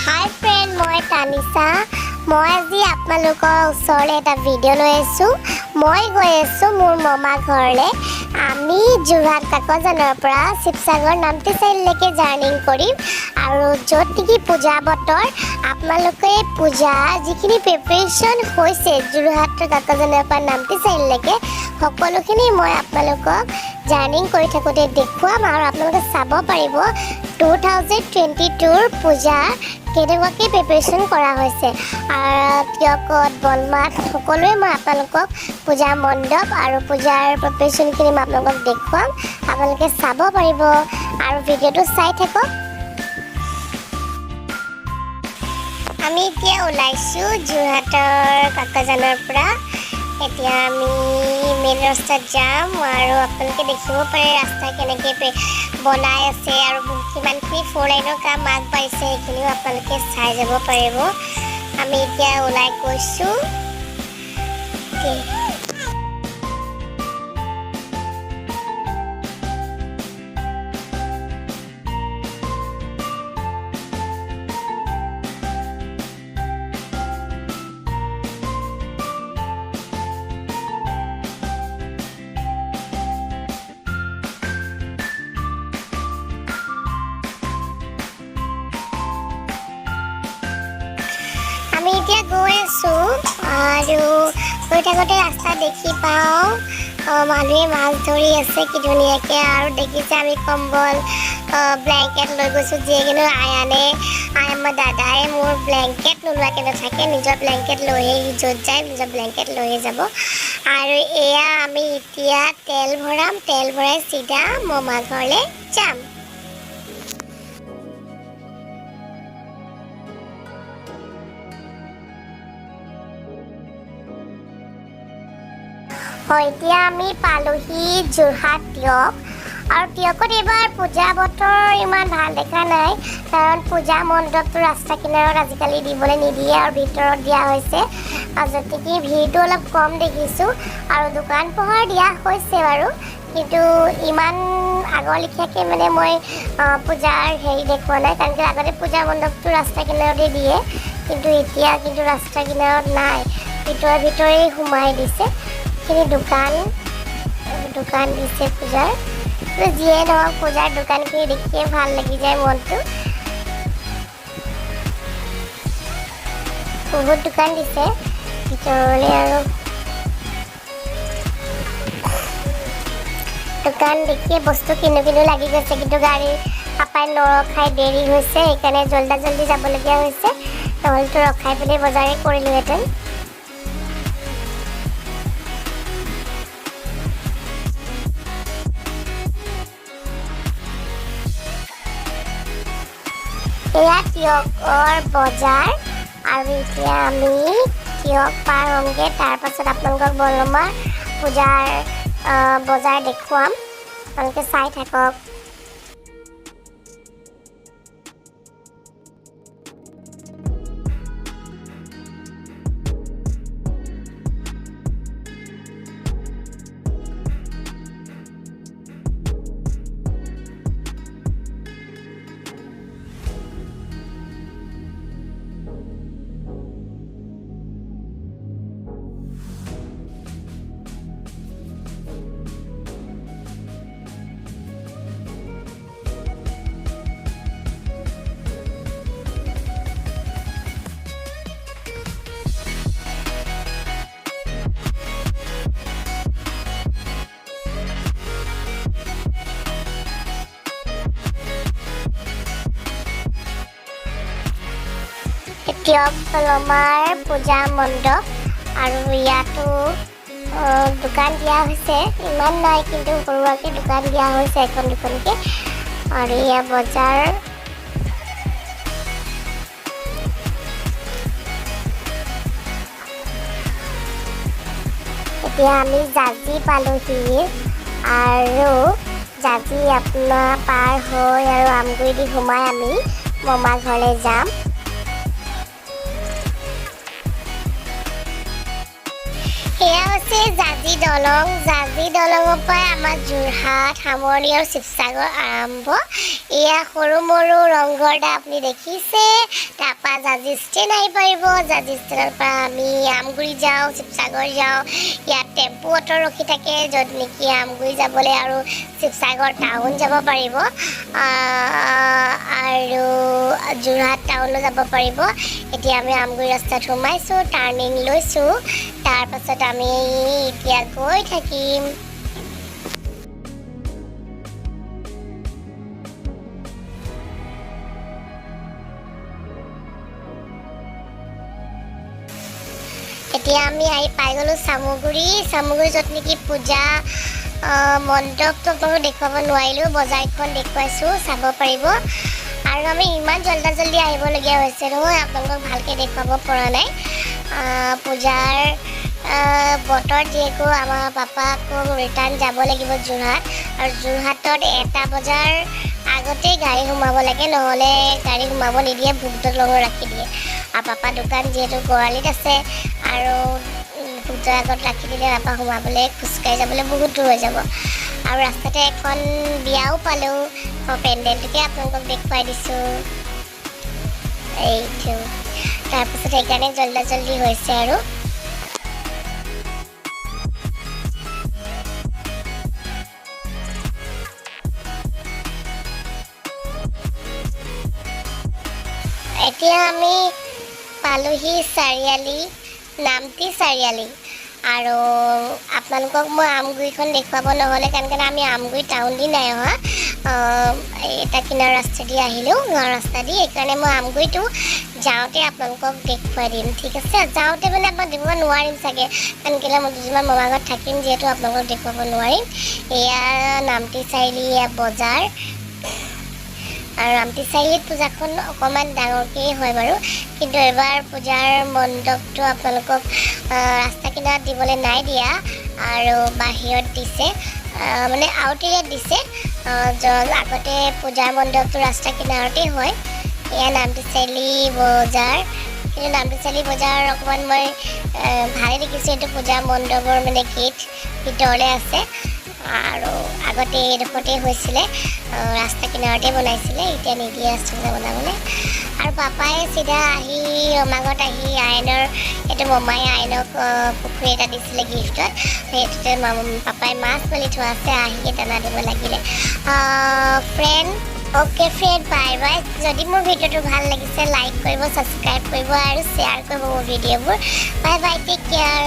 হাই friend, মই তানিছা। মই আজি আপোনালোকৰ ওচৰলৈ এটা ভিডিঅ' লৈ আহিছোঁ। মই গৈ আছোঁ মোৰ মামা ঘৰলৈ। আমি যোৰহাট কাকজানৰ পৰা শিৱসাগৰ নামটি চাৰিআলিলৈকে জাৰ্ণিং কৰিম আৰু য'ত নেকি পূজা বতৰ, আপোনালোকে পূজা যিখিনি প্ৰিপেৰেশ্যন হৈছে যোৰহাট কাকজানৰ পৰা নামটি চাৰিআলিলৈকে সকলোখিনি মই আপোনালোকক জাৰ্ণিং কৰি থাকোঁতে দেখুৱাম আৰু আপোনালোকে চাব পাৰিব 2022ৰ পূজা কেনেকুৱাকৈ প্ৰিপেৰেশ্যন কৰা হৈছে। তিয়কত বনমাত সকলোৱে মই আপোনালোকক পূজা মণ্ডপ আৰু পূজাৰ প্ৰিপেৰেশ্যনখিনি মই আপোনালোকক দেখুৱাম। আপোনালোকে চাব পাৰিব আৰু ভিডিঅ'টো চাই থাকক। আমি এতিয়া ওলাইছোঁ যোৰহাটৰ কাকজানৰ পৰা। এতিয়া আমি মেইন ৰাস্তাত যাম আৰু আপোনালোকে দেখিব পাৰে ৰাস্তা কেনেকৈ বনাই আছে আৰু কিমানখিনি 4 লাইনৰ কাম আগবাঢ়িছে সেইখিনিও আপোনালোকে চাই যাব পাৰিব। আমি এতিয়া ওলাই গৈছোঁ। আমি এতিয়া গৈ আছোঁ আৰু গৈ থাকোঁতে ৰাস্তা দেখি পাওঁ মানুহে মাছ ধৰি আছে কি ধুনীয়াকৈ। আৰু দেখিছে আমি কম্বল ব্লেংকেট লৈ গৈছোঁ, যিয়ে কিন্তু আমাৰ দাদাই মোৰ ব্লেংকেট নোলোৱাকৈ নাথাকে, নিজৰ ব্লেংকেট লৈহে য'ত যায় নিজৰ ব্লেংকেট লৈহে যাব। আৰু এয়া আমি এতিয়া তেল ভৰাম, তেল ভৰাই চিধা মামা ঘৰলৈ যাম। এতিয়া আমি পালোহি যোৰহাট তিয়ক। আৰু তিয়কত এইবাৰ পূজা বতৰ ইমান ভাল দেখা নাই, কাৰণ পূজা মণ্ডপটো ৰাস্তা কিনাৰত আজিকালি দিবলৈ নিদিয়ে আৰু ভিতৰত দিয়া হৈছে, য'ত নেকি ভিৰটো অলপ কম দেখিছোঁ। আৰু দোকান পোহাৰ দিয়া হৈছে বাৰু, কিন্তু ইমান আগৰ লেখীয়াকৈ মানে মই পূজাৰ দেখুওৱা নাই, কাৰণ আগতে পূজা মণ্ডপটো ৰাস্তা কিনাৰতে দিয়ে, কিন্তু এতিয়া কিন্তু ৰাস্তা কিনাৰত নাই, ভিতৰে সোমাই দিছে। দোকান দিছে পূজাৰ। যিয়ে নহওক পূজাৰ দোকানখিনি দেখিয়ে ভাল লাগি যায় মনটো। বহুত দোকান দিছে ভিতৰলৈ, আৰু দোকান দেখিয়ে বস্তু কিনো লাগি গৈছে, কিন্তু গাড়ীৰ পাপাই নৰখাই দেৰি হৈছে, সেইকাৰণে জল্দি যাবলগীয়া হৈছে, নহ'লেতো ৰখাই পেলাই বজাৰে কৰিলোহেঁতেন। এয়া তিয়কৰ বজাৰ, আৰু এতিয়া আমি তিয়ক পাৰ হ'মগৈ। তাৰপাছত আপোনালোকক বৰমাৰ পূজাৰ বজাৰ দেখুৱাম, আপোনালোকে চাই থাকক। তিয়ক বৰমাৰ পূজা মণ্ডপ, আৰু ইয়াতো দোকান দিয়া হৈছে, ইমান নাই কিন্তু সৰুৱাকৈ দোকান দিয়া হৈছে এখন দুখনকৈ। আৰু এয়া বজাৰ। এতিয়া আমি জাজি পালোহি, আৰু জাজি আপোনাৰ পাৰ হৈ আৰু আমগুৰি দি সোমাই আমি মামা ঘৰলৈ যাম। এয়া হৈছে জাজি দলঙৰ পৰা আমাৰ যোৰহাট সামৰণি আৰু শিৱসাগৰ আৰম্ভ এয়া সৰু মৰু ৰংঘৰটা আপুনি দেখিছে তাৰপৰা জাজি ষ্টেণ্ড আহি পাৰিব জাজি ষ্টেণ্ডৰ পৰা আমি আমগুৰি যাওঁ শিৱসাগৰ যাওঁ ইয়াত টেম্পু অটো ৰখি থাকে য'ত নেকি আমগুৰি যাবলৈ আৰু শিৱসাগৰ টাউন যাব পাৰিব আৰু যোৰহাট টাউনো যাব পাৰিব এতিয়া আমি আমগুৰি ৰাস্তাত সোমাইছোঁ টাৰ্ণিং লৈছোঁ তাৰপাছত আমি এতিয়া গৈ থাকিম এতিয়া আমি আহি পাই গ'লোঁ চামগুৰি য'ত নেকি পূজা মণ্ডপটো আপোনালোকক দেখুৱাব নোৱাৰিলোঁ বজাৰখন দেখুৱাইছোঁ চাব পাৰিব আৰু আমি ইমান জল্দি আহিবলগীয়া হৈছে নহয় আপোনালোকক ভালকৈ দেখুৱাব পৰা নাই পূজাৰ বতৰ যিহেতু আমাৰ পাপা আকৌ ৰিটাৰ্ণ যাব লাগিব যোৰহাট আৰু যোৰহাটত 1 বজাৰ আগতেই গাড়ী সোমাব লাগে নহ'লে গাড়ী সোমাব নিদিয়ে ভোগদক লগত ৰাখি দিয়ে আৰু পাপা দোকান যিহেতু গড়ালিত আছে আৰু ভোগদৰ আগত ৰাখি দিলে পাপা সোমাবলৈ খোজকাঢ়ি যাবলৈ বহুত দূৰ হৈ যাব আৰু ৰাস্তাতে এখন বিয়াও পালোঁ পেণ্ডেলটোকে আপোনালোকক দেখুৱাই দিছোঁ এইটো তাৰপিছত সেইকাৰণে জল্দি হৈছে আৰু এতিয়া আমি পালোহি চাৰিআলি নামটি চাৰিআলি আৰু আপোনালোকক মই আমগুৰিখন দেখুৱাব নহ'লে কাৰণ আমি আমগুৰি টাউন দি নাই অহা এটা কিনাৰ ৰাস্তা দি আহিলোঁ গাঁৱৰ ৰাস্তা দি সেইকাৰণে মই আমগুৰিটো যাওঁতে আপোনালোকক দেখুৱাই দিম ঠিক আছে যাওঁতে মানে আপোনাক দেখুৱাব নোৱাৰিম চাগে কাৰণ কেলৈ মই দুদিনমান মামাৰ ঘৰত থাকিম যিহেতু আপোনালোকক দেখুৱাব নোৱাৰিম এয়া নামটি চাৰিআলি এয়া বজাৰ আৰু নামটি চাৰিআলিত পূজাখন অকণমান ডাঙৰকৈ হয় বাৰু কিন্তু এবাৰ পূজাৰ মণ্ডপটো আপোনালোকক ৰাস্তা কিনাৰত দিবলৈ নাই দিয়া আৰু বাহিৰত দিছে মানে আউট এৰিয়াত দিছে আগতে পূজাৰ মণ্ডপটো ৰাস্তা কিনাৰতেই হয় এয়া নামটি চাৰিআলি বজাৰ কিন্তু নামটি চাৰিআলি বজাৰ অকণমান মই ভালেই দেখিছোঁ এইটো পূজাৰ মণ্ডপৰ মানে গেট ভিতৰলৈ আছে আৰু আগতে এইডোখৰতেই হৈছিলে ৰাস্তা কিনাৰতে বনাইছিলে এতিয়া নিদিয়ে ৰাস্তা বনাবলৈ আৰু পাপাই চিধা আহি ৰমাঘৰত আহি আইনৰ এইটো মমাই আইনক পুখুৰী এটা দিছিলে গিফ্টত সেইটোতে পাপাই মাছ মেলি থোৱা আছে আহি দানা দিব লাগিলে friend okay friend bye bye যদি মোৰ ভিডিঅ'টো ভাল লাগিছে লাইক কৰিব ছাবস্ক্ৰাইব কৰিব আৰু শ্বেয়াৰ কৰিব মোৰ ভিডিঅ'বোৰ বাই বাই টেক কেয়াৰ